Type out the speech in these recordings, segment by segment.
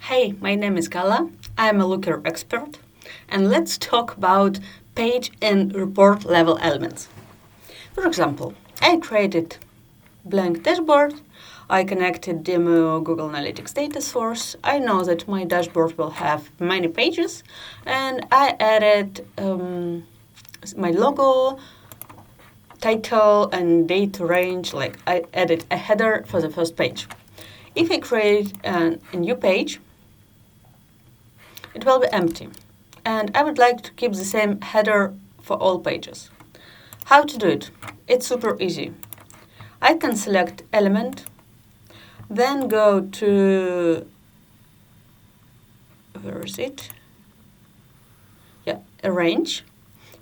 Hey, my name is Gala. I'm a Looker expert, and let's talk about page and report level elements. For example, I created blank dashboard. I connected Demo Google Analytics data source. I know that my dashboard will have many pages, and I added my logo, title, and date range. Like I added a header for the first page. If I create a new page, it will be empty. And I would like to keep the same header for all pages. How to do it? It's super easy. I can select element, then go to, where is it? Yeah, arrange.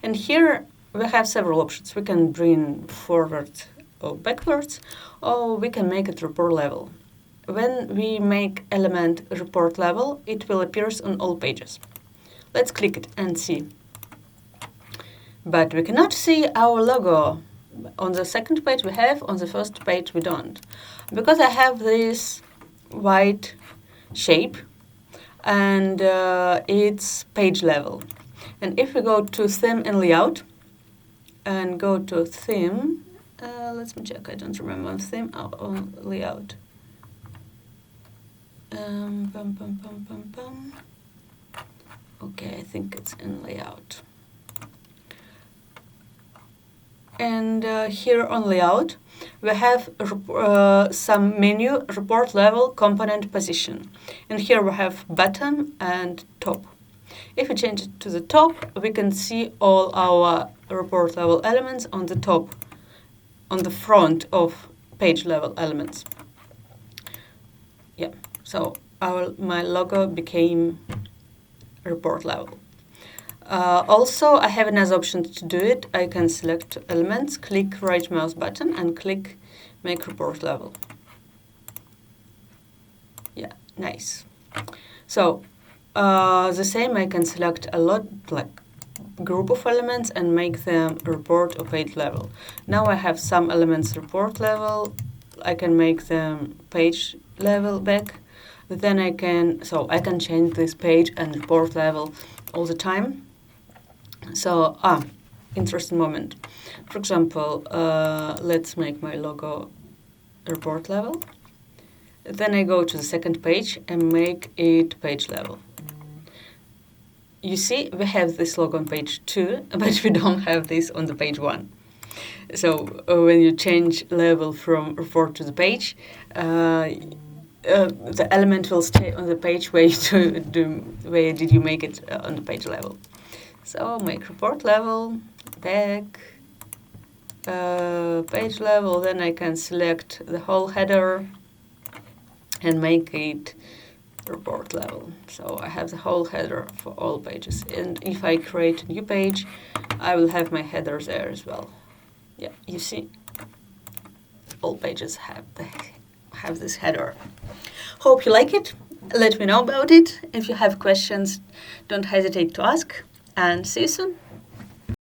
And here we have several options. We can bring forward or backwards, or we can make it report level. When we make element report level, it will appear on all pages. Let's click it and see. But we cannot see our logo. On the second page we have, on the first page we don't. Because I have this white shape and it's page level. And if we go to theme and layout and go to theme, let me check, I don't remember theme or layout. Okay, I think it's in layout. And here on layout, we have some menu, report level, component position. And here we have bottom and top. If we change it to the top, we can see all our report level elements on the top, on the front of page level elements. Yeah, so my logo became report level. Also, I have another option to do it. I can select elements, click right mouse button and click make report level. Yeah, nice. So the same, I can select a lot, like group of elements and make them report or page level. Now I have some elements report level. I can make them page level back. Then I can change this page and report level all the time. So, interesting moment. For example, let's make my logo report level. Then I go to the second page and make it page level. You see, we have this logo on page 2, but we don't have this on the page 1. So when you change level from report to the page, the element will stay on the page where did you make it on the page level. So make report level, back, page level, then I can select the whole header and make it report level. So I have the whole header for all pages. And if I create a new page, I will have my headers there as well. Yeah, you see, all pages have this header. Hope you like it. Let me know about it. If you have questions, don't hesitate to ask. And see you soon.